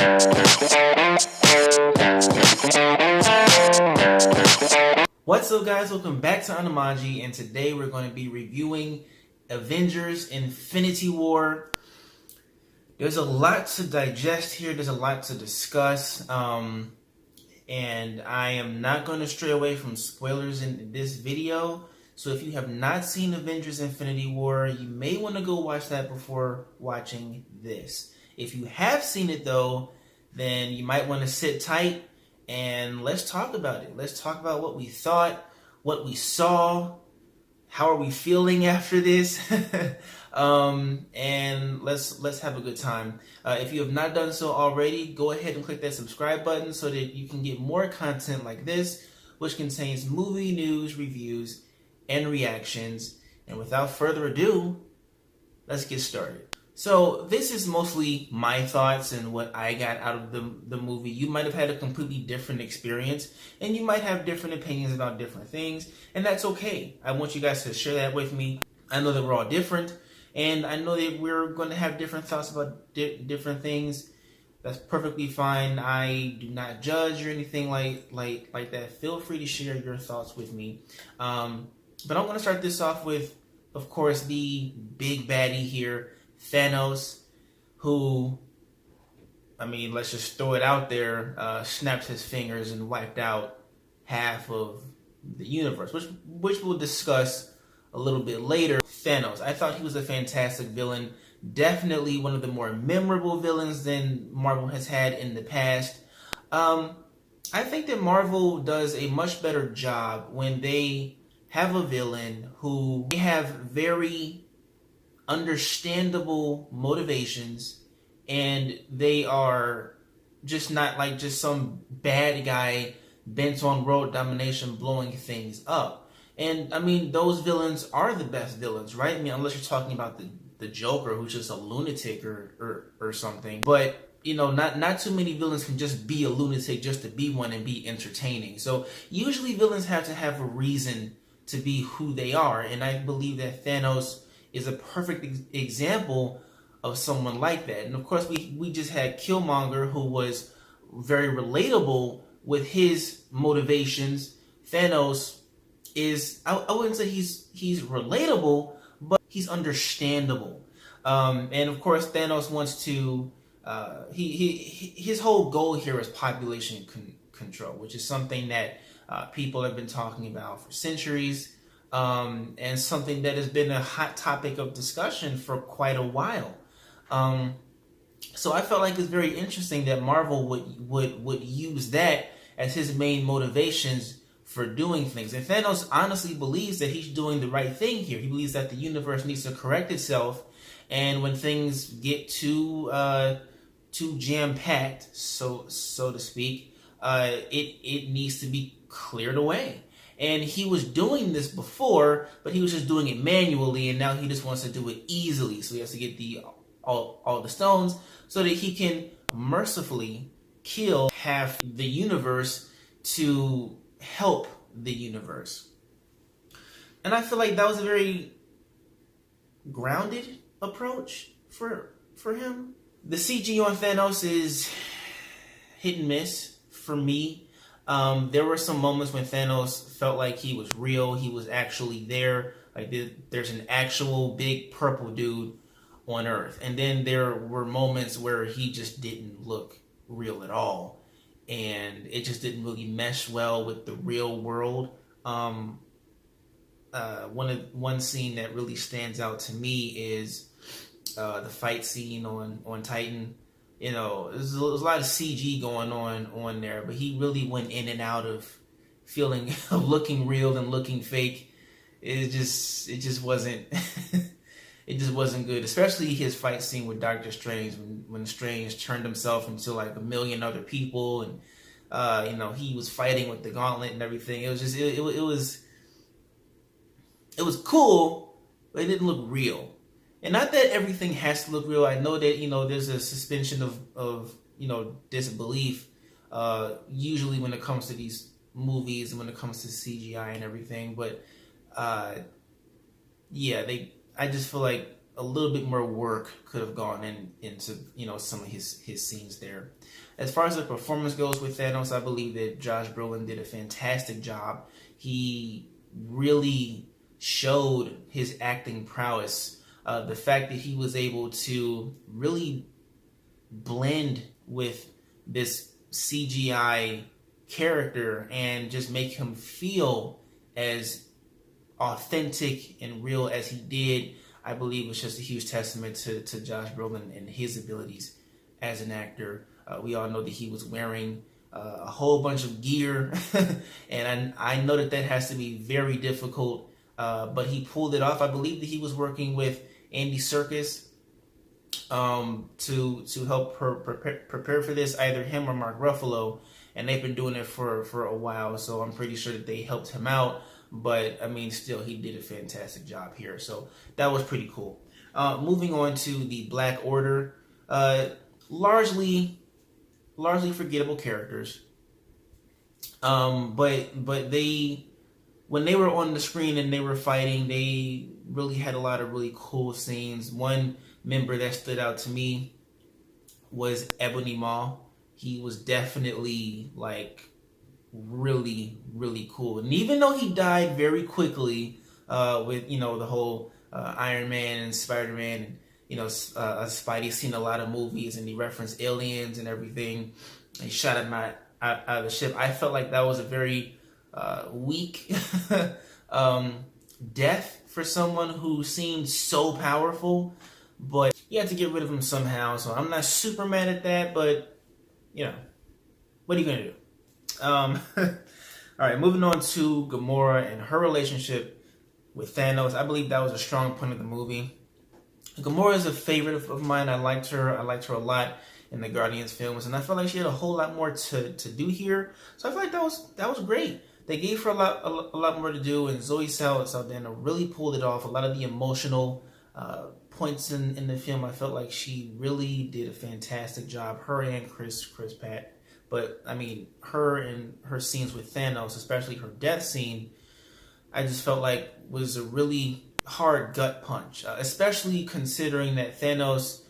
What's up, guys? Welcome back to Anamaji, and today we're going to be reviewing Avengers Infinity War. There's a lot to digest here. There's a lot to discuss, and I am not going to stray away from spoilers in this video. So if you have not seen Avengers Infinity War, you may want to go watch that before watching this. If you have seen it though, then you might want to sit tight and let's talk about it. Let's talk about what we thought, what we saw, how are we feeling after this, and let's have a good time. If you have not done so already, go ahead and click that subscribe button so that you can get more content like this, which contains movie news, reviews, and reactions. And without further ado, let's get started. So this is mostly my thoughts and what I got out of the movie. You might have had a completely different experience, and you might have different opinions about different things, and that's okay. I want you guys to share that with me. I know that we're all different, and I know that we're going to have different thoughts about different things. That's perfectly fine. I do not judge or anything like that. Feel free to share your thoughts with me. But I'm going to start this off with, of course, the big baddie here, Thanos, who, I mean, let's just throw it out there, snapped his fingers and wiped out half of the universe, which we'll discuss a little bit later. Thanos, I thought he was a fantastic villain, definitely one of the more memorable villains than Marvel has had in the past. I think that Marvel does a much better job when they have a villain who they have very understandable motivations, and they are just not like just some bad guy bent on world domination blowing things up. And I mean, those villains are the best villains, right? I mean, unless you're talking about the Joker, who's just a lunatic or something. But you know, not too many villains can just be a lunatic just to be one and be entertaining. So usually villains have to have a reason to be who they are, and I believe that Thanos is a perfect example of someone like that. And of course, we just had Killmonger, who was very relatable with his motivations. Thanos is, I wouldn't say he's relatable, but he's understandable. And of course, Thanos wants to, his whole goal here is population control, which is something that people have been talking about for centuries. And something that has been a hot topic of discussion for quite a while. So I felt like it's very interesting that Marvel would use that as his main motivations for doing things. And Thanos honestly believes that he's doing the right thing here. He believes that the universe needs to correct itself, and when things get too jam-packed, so to speak, it needs to be cleared away. And he was doing this before, but he was just doing it manually, and now he just wants to do it easily. So he has to get all the stones so that he can mercifully kill half the universe to help the universe. And I feel like that was a very grounded approach for him. The CG on Thanos is hit and miss for me. There were some moments when Thanos felt like he was real. He was actually there. Like there's an actual big purple dude on Earth. And then there were moments where he just didn't look real at all. And it just didn't really mesh well with the real world. One scene that really stands out to me is the fight scene on Titan. You know, there's a lot of CG going on there, but he really went in and out of feeling of looking real and looking fake. It just wasn't it just wasn't good. Especially his fight scene with Doctor Strange when Strange turned himself into like a million other people, and you know, he was fighting with the gauntlet and everything. It was just it was cool, but it didn't look real. And not that everything has to look real. I know that, you know, there's a suspension of you know, disbelief usually when it comes to these movies and when it comes to CGI and everything. But yeah, I just feel like a little bit more work could have gone into some of his scenes there. As far as the performance goes with Thanos, I believe that Josh Brolin did a fantastic job. He really showed his acting prowess. The fact that he was able to really blend with this CGI character and just make him feel as authentic and real as he did, I believe was just a huge testament to Josh Brolin and his abilities as an actor. We all know that he was wearing a whole bunch of gear, and I know that has to be very difficult, but he pulled it off. I believe that he was working with Andy Serkis to help prepare for this, either him or Mark Ruffalo, and they've been doing it for a while, so I'm pretty sure that they helped him out. But I mean, still, he did a fantastic job here, so that was pretty cool. Moving on to the Black Order, largely forgettable characters, but they, when they were on the screen and they were fighting, they really had a lot of really cool scenes. One member that stood out to me was Ebony Maw. He was definitely like really cool, and even though he died very quickly with the whole Iron Man and Spider-Man, and Spidey's seen a lot of movies and he referenced aliens and everything, he shot him out of the ship. I felt like that was a very weak death for someone who seemed so powerful, but you had to get rid of him somehow, so I'm not super mad at that, but what are you gonna do? All right, moving on to Gamora and her relationship with Thanos. I believe that was a strong point of the movie. Gamora is a favorite of mine. I liked her a lot in the Guardians films, and I felt like she had a whole lot more to do here. So I feel like that was great. They gave her a lot more to do, and Zoe Saldana really pulled it off. A lot of the emotional points in the film, I felt like she really did a fantastic job. Her and Chris Pratt. But I mean, her and her scenes with Thanos, especially her death scene, I just felt like was a really hard gut punch, especially considering that Thanos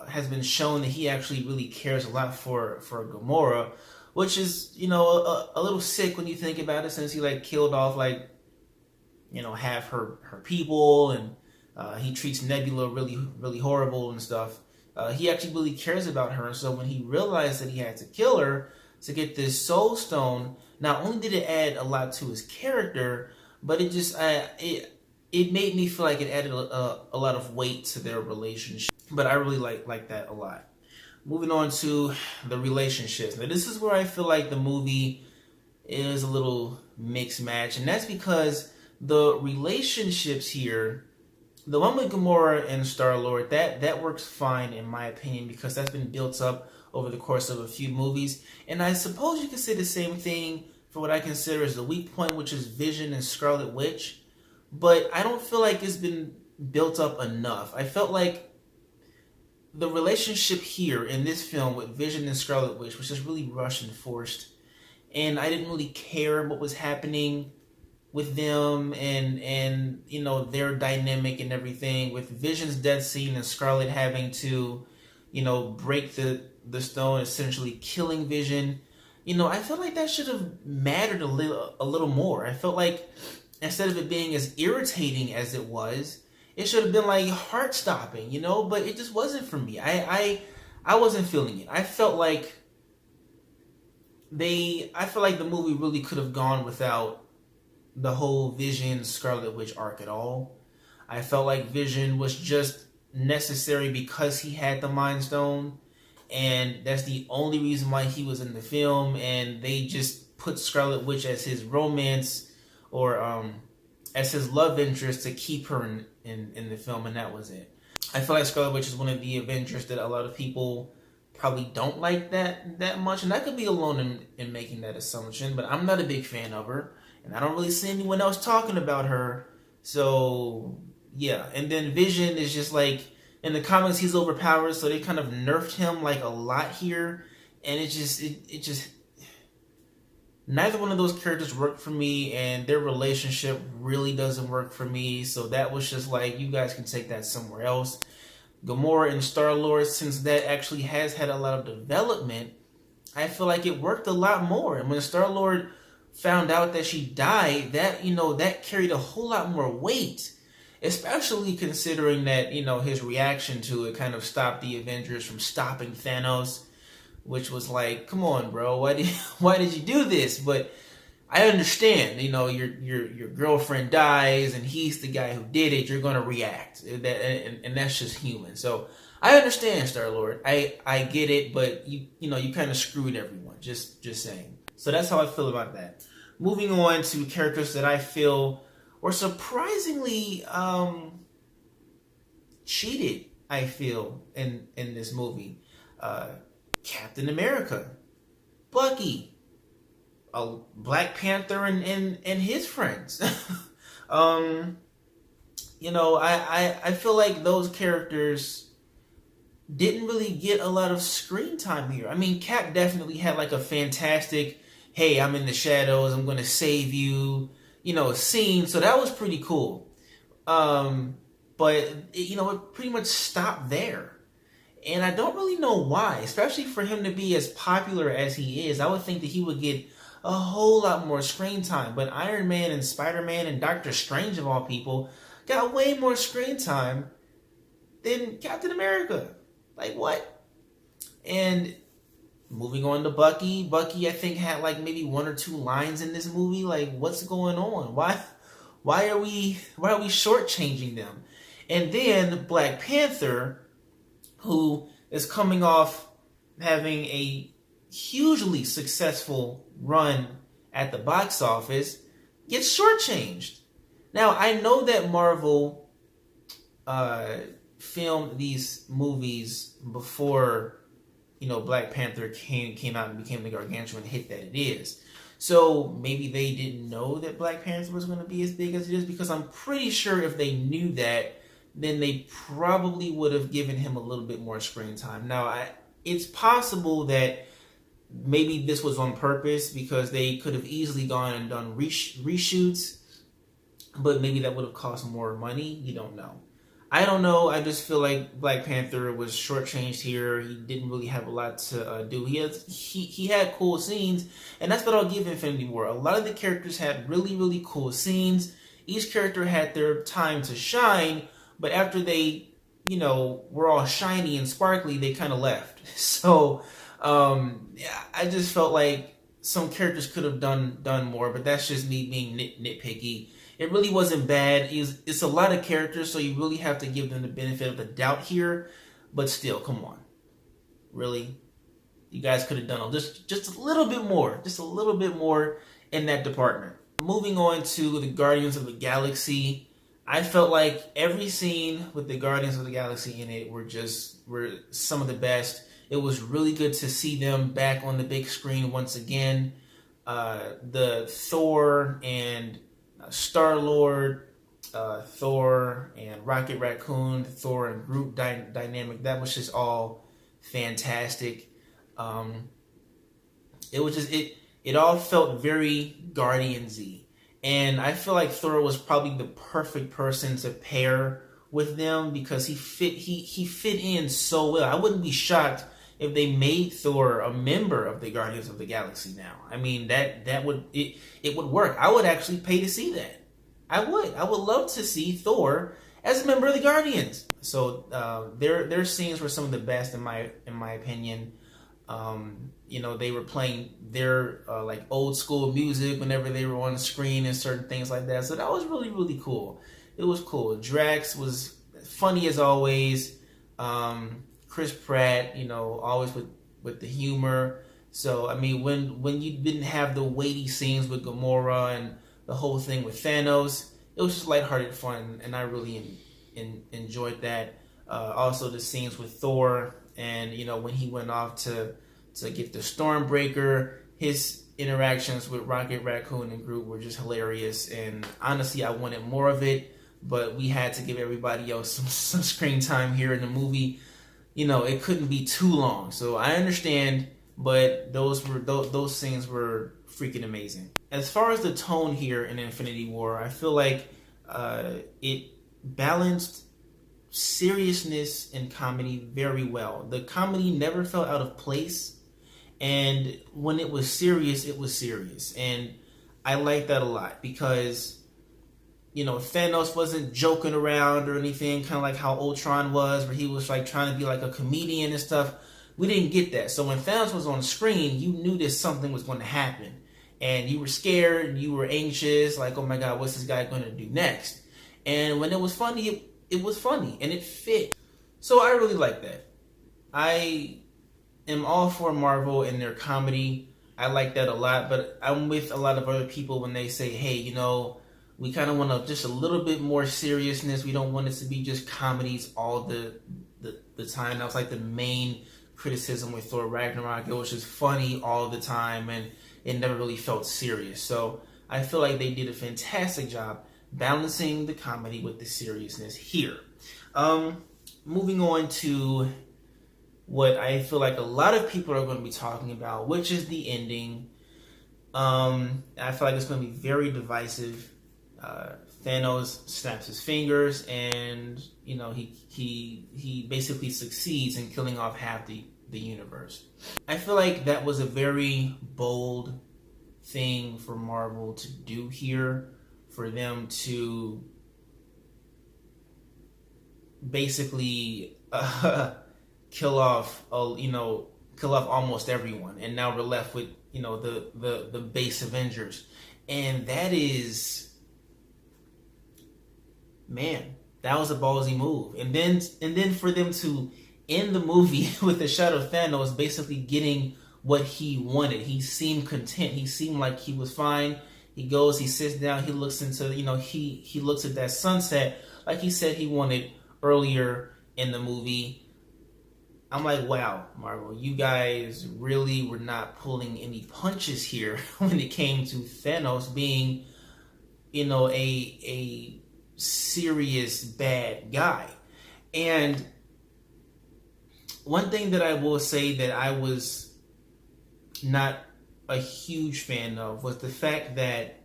has been shown that he actually really cares a lot for Gamora, which is a little sick when you think about it, since he like killed off half her people, and he treats Nebula really horrible and stuff. He actually really cares about her, and so when he realized that he had to kill her to get this Soul Stone, not only did it add a lot to his character, but it just it made me feel like it added a lot of weight to their relationship. But I really like that a lot. Moving on to the relationships. Now this is where I feel like the movie is a little mixed match, and that's because the relationships here, the one with Gamora and Star-Lord, that works fine in my opinion, because that's been built up over the course of a few movies. And I suppose you could say the same thing for what I consider as the weak point, which is Vision and Scarlet Witch. But I don't feel like it's been built up enough. I felt like the relationship here in this film with Vision and Scarlet Witch was just really rushed and forced. And I didn't really care what was happening with them and their dynamic and everything, with Vision's death scene and Scarlet having to break the stone, essentially killing Vision. I felt like that should have mattered a little more. I felt like instead of it being as irritating as it was, it should have been like heart stopping, but it just wasn't for me. I wasn't feeling it. I felt like the movie really could have gone without the whole Vision Scarlet Witch arc at all. I felt like Vision was just necessary because he had the Mind Stone, and that's the only reason why he was in the film, and they just put Scarlet Witch as his romance or as his love interest to keep her in the film, and that was it. I feel like Scarlet Witch is one of the Avengers that a lot of people probably don't like that much, and I could be alone in making that assumption, but I'm not a big fan of her, and I don't really see anyone else talking about her. So yeah, and then Vision is just like, in the comics he's overpowered, so they kind of nerfed him like a lot here, and it just neither one of those characters worked for me, and their relationship really doesn't work for me. So that was just like, you guys can take that somewhere else. Gamora and Star-Lord, since that actually has had a lot of development, I feel like it worked a lot more. And when Star-Lord found out that she died, that, that carried a whole lot more weight. Especially considering that, his reaction to it kind of stopped the Avengers from stopping Thanos, which was like, come on, bro, why did you do this? But I understand, your girlfriend dies and he's the guy who did it. You're gonna react, and that's just human. So I understand, Star-Lord. I get it, but you kind of screwed everyone. Just saying. So that's how I feel about that. Moving on to characters that I feel were surprisingly cheated, I feel, in this movie. Captain America, Bucky, Black Panther, and his friends. I feel like those characters didn't really get a lot of screen time here. I mean, Cap definitely had like a fantastic, hey, I'm in the shadows, I'm going to save you, scene. So that was pretty cool. But it pretty much stopped there. And I don't really know why, especially for him to be as popular as he is. I would think that he would get a whole lot more screen time. But Iron Man and Spider-Man and Doctor Strange, of all people, got way more screen time than Captain America. Like, what? And moving on to Bucky. Bucky, I think, had like maybe 1 or 2 lines in this movie. Like, what's going on? Why are we shortchanging them? And then Black Panther, who is coming off having a hugely successful run at the box office, gets shortchanged. Now, I know that Marvel filmed these movies before, Black Panther came out and became the gargantuan hit that it is. So maybe they didn't know that Black Panther was going to be as big as it is, because I'm pretty sure if they knew that, then they probably would have given him a little bit more screen time. Now, it's possible that maybe this was on purpose, because they could have easily gone and done reshoots, but maybe that would have cost more money. You don't know. I don't know. I just feel like Black Panther was shortchanged here. He didn't really have a lot to do. He had cool scenes, and that's what I'll give Infinity War. A lot of the characters had really, really cool scenes. Each character had their time to shine, but after they, were all shiny and sparkly, they kind of left. So, I just felt like some characters could have done more, but that's just me being nitpicky. It really wasn't bad. It's a lot of characters, so you really have to give them the benefit of the doubt here. But still, come on. Really? You guys could have done just a little bit more. Just a little bit more in that department. Moving on to the Guardians of the Galaxy. I felt like every scene with the Guardians of the Galaxy in it were some of the best. It was really good to see them back on the big screen once again. The Thor and Star-Lord, Thor and Rocket Raccoon, Thor and Groot dynamic, that was just all fantastic. It all felt very Guardians-y. And I feel like Thor was probably the perfect person to pair with them, because he fit in so well. I wouldn't be shocked if they made Thor a member of the Guardians of the Galaxy now. I mean, that would work. I would actually pay to see that. I would love to see Thor as a member of the Guardians. So their scenes were some of the best in my opinion. They were playing their like old school music whenever they were on the screen and certain things like that. So that was really, really cool. It was cool. Drax was funny as always. Chris Pratt, always with the humor. So, I mean, when you didn't have the weighty scenes with Gamora and the whole thing with Thanos, it was just lighthearted fun, and I really enjoyed that. Also, the scenes with Thor, and, when he went off to get the Stormbreaker, his interactions with Rocket Raccoon and Groot were just hilarious, and honestly, I wanted more of it, but we had to give everybody else some screen time here in the movie. It couldn't be too long. So I understand, but those scenes were freaking amazing. As far as the tone here in Infinity War, I feel like it balanced seriousness and comedy very well. The comedy never felt out of place, and when it was serious, and I like that a lot because Thanos wasn't joking around or anything, kind of like how Ultron was, where he was like trying to be like a comedian and stuff. We didn't get that. So when Thanos was on screen, you knew that something was going to happen, and you were scared, you were anxious, like, oh my god, what's this guy going to do next? And when it was funny, it was funny and it fit. So I really like that. I am all for Marvel and their comedy. I like that a lot, but I'm with a lot of other people when they say, hey, we kind of want just a little bit more seriousness. We don't want it to be just comedies all the time. That was like the main criticism with Thor Ragnarok. It was just funny all the time, and it never really felt serious. So I feel like they did a fantastic job balancing the comedy with the seriousness here. Moving on to what I feel like a lot of people are going to be talking about, which is the ending. I feel like it's going to be very divisive. Thanos snaps his fingers, and he basically succeeds in killing off half the universe. I feel like that was a very bold thing for Marvel to do here, for them to basically kill off almost everyone, and now we're left with the base Avengers, and that is. Man, that was a ballsy move. And then for them to end the movie with the shot of Thanos basically getting what he wanted. He seemed content. He seemed like he was fine. He goes, he sits down, he looks into, he looks at that sunset like he said he wanted earlier in the movie. I'm like, wow, Marvel, you guys really were not pulling any punches here when it came to Thanos being, a serious bad guy. And one thing that I will say that I was not a huge fan of was the fact that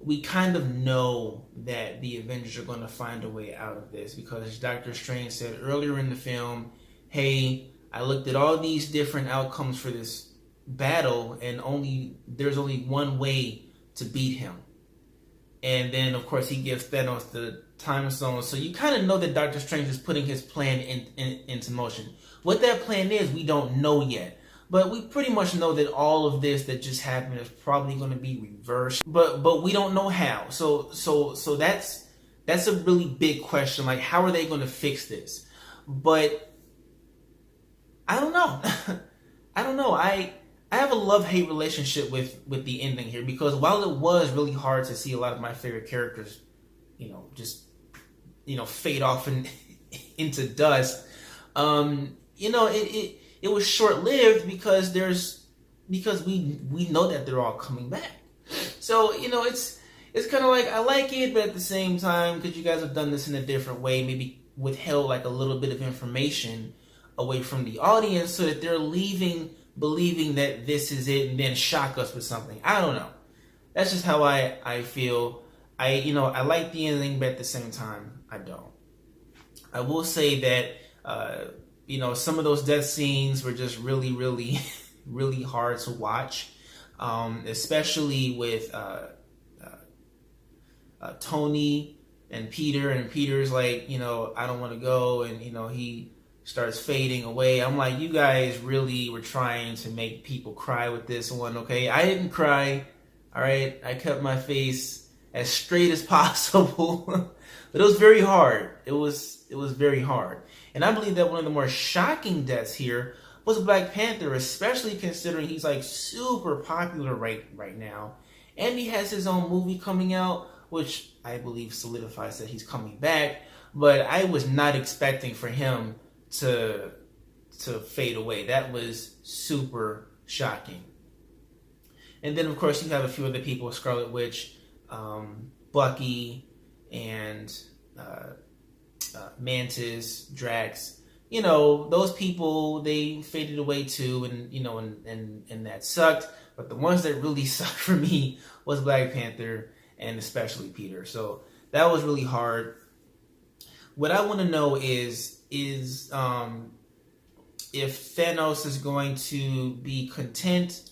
we kind of know that the Avengers are going to find a way out of this, because Doctor Strange said earlier in the film, hey, I looked at all these different outcomes for this battle, and there's only one way to beat him. And then, of course, he gives Thanos the time stone. So you kind of know that Doctor Strange is putting his plan into motion. What that plan is, we don't know yet. But we pretty much know that all of this that just happened is probably going to be reversed. But we don't know how. So that's a really big question. Like, how are they going to fix this? But I don't know. I don't know. I have a love-hate relationship with the ending here, because while it was really hard to see a lot of my favorite characters, just fade off into dust, it was short-lived because we know that they're all coming back. So it's kind of like, I like it, but at the same time, because you guys have done this in a different way, maybe withheld like a little bit of information away from the audience so that they're leaving believing that this is it and then shock us with something. I don't know. That's just how I feel. I like the ending, but at the same time, I don't. I will say that, some of those death scenes were just really, really, really hard to watch, especially with Tony and Peter. And Peter's like, I don't want to go, and he starts fading away. I'm like, you guys really were trying to make people cry with this one, okay? I didn't cry, all right? I kept my face as straight as possible, but it was very hard. It was very hard. And I believe that one of the more shocking deaths here was Black Panther, especially considering he's like super popular right now, and he has his own movie coming out, which I believe solidifies that he's coming back. But I was not expecting for him to fade away. That was super shocking. And then, of course, you have a few other people, Scarlet Witch, Bucky, and Mantis, Drax, those people, they faded away too, and and that sucked. But the ones that really sucked for me was Black Panther and especially Peter. So that was really hard. What I want to know is if Thanos is going to be content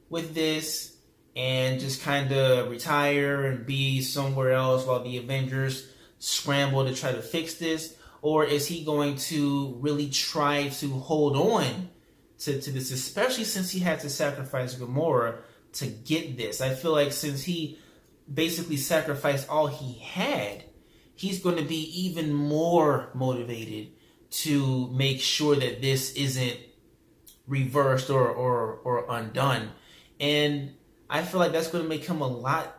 with this and just kind of retire and be somewhere else while the Avengers scramble to try to fix this, or is he going to really try to hold on to this, especially since he had to sacrifice Gamora to get this? I feel like since he basically sacrificed all he had, he's going to be even more motivated to make sure that this isn't reversed or undone. And I feel like that's going to make him a lot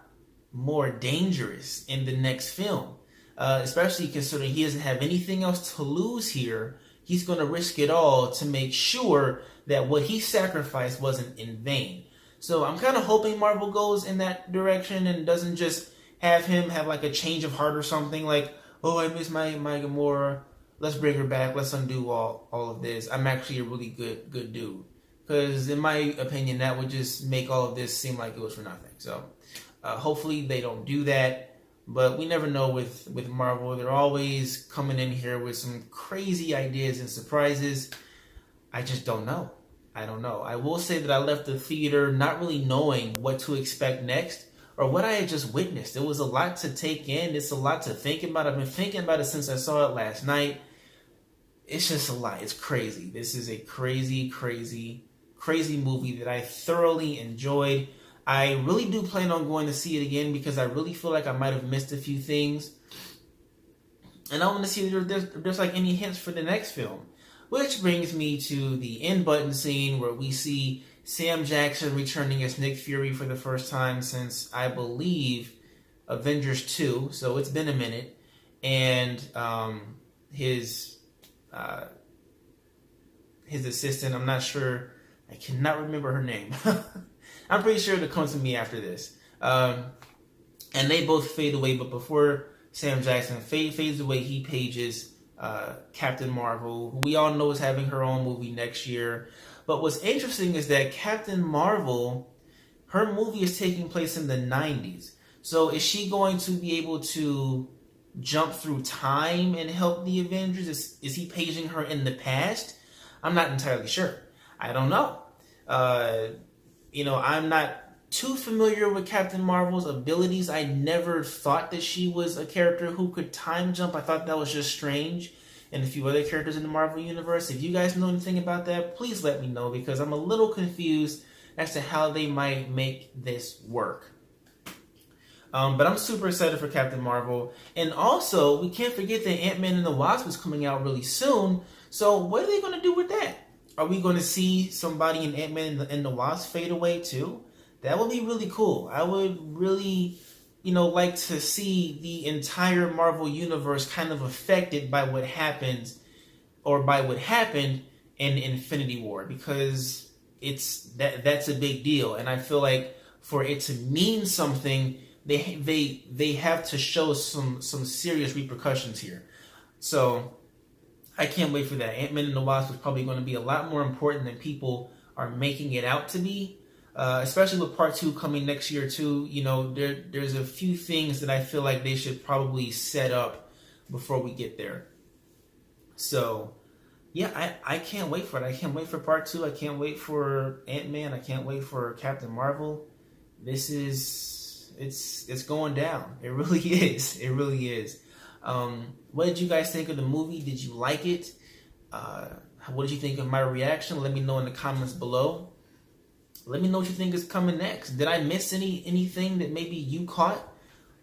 more dangerous in the next film, especially considering he doesn't have anything else to lose here. He's going to risk it all to make sure that what he sacrificed wasn't in vain. So I'm kind of hoping Marvel goes in that direction and doesn't just have him have like a change of heart or something, like, oh, I miss my Gamora, let's bring her back, let's undo all of this. I'm actually a really good dude. Because in my opinion, that would just make all of this seem like it was for nothing. So hopefully they don't do that. But we never know with Marvel. They're always coming in here with some crazy ideas and surprises. I just don't know. I don't know. I will say that I left the theater not really knowing what to expect next or what I had just witnessed. It was a lot to take in. It's a lot to think about. I've been thinking about it since I saw it last night. It's just a lot. It's crazy. This is a crazy movie that I thoroughly enjoyed. I really do plan on going to see it again because I really feel like I might have missed a few things. And I want to see if there's like any hints for the next film. Which brings me to the end button scene where we see Sam Jackson returning as Nick Fury for the first time since, I believe, Avengers 2. So it's been a minute. And his assistant, I'm not sure, I cannot remember her name. I'm pretty sure it'll come to me after this. And they both fade away, but before Sam Jackson fades away, he pages Captain Marvel, who we all know is having her own movie next year. But what's interesting is that Captain Marvel, her movie is taking place in the 90s. So is she going to be able to jump through time and help the Avengers? Is he paging her in the past? I'm not entirely sure. I don't know. I'm not too familiar with Captain Marvel's abilities. I never thought that she was a character who could time jump. I thought that was just Strange and a few other characters in the Marvel Universe. If you guys know anything about that, please let me know because I'm a little confused as to how they might make this work. But I'm super excited for Captain Marvel. And also, we can't forget that Ant-Man and the Wasp is coming out really soon. So what are they going to do with that? Are we going to see somebody in Ant-Man and the Wasp fade away too? That would be really cool. I would really, like to see the entire Marvel Universe kind of affected by what happens or by what happened in Infinity War because that's a big deal. And I feel like for it to mean something, they have to show some serious repercussions here. So I can't wait for that. Ant-Man and the Wasp is probably going to be a lot more important than people are making it out to be. Especially with part 2 coming next year too. There's a few things that I feel like they should probably set up before we get there. So yeah, I can't wait for it. I can't wait for part 2. I can't wait for Ant-Man. I can't wait for Captain Marvel. This is, it's going down. It really is. It really is. What did you guys think of the movie? Did you like it? What did you think of my reaction? Let me know in the comments below. Let me know what you think is coming next. Did I miss anything that maybe you caught?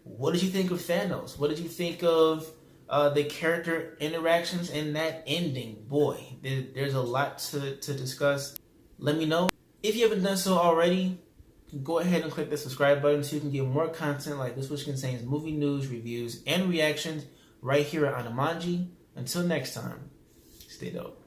What did you think of Thanos? What did you think of the character interactions and that ending? Boy, there's a lot to discuss. Let me know. If you haven't done so already, go ahead and click the subscribe button so you can get more content like this, which contains movie news, reviews, and reactions right here at Animanji. Until next time, stay dope.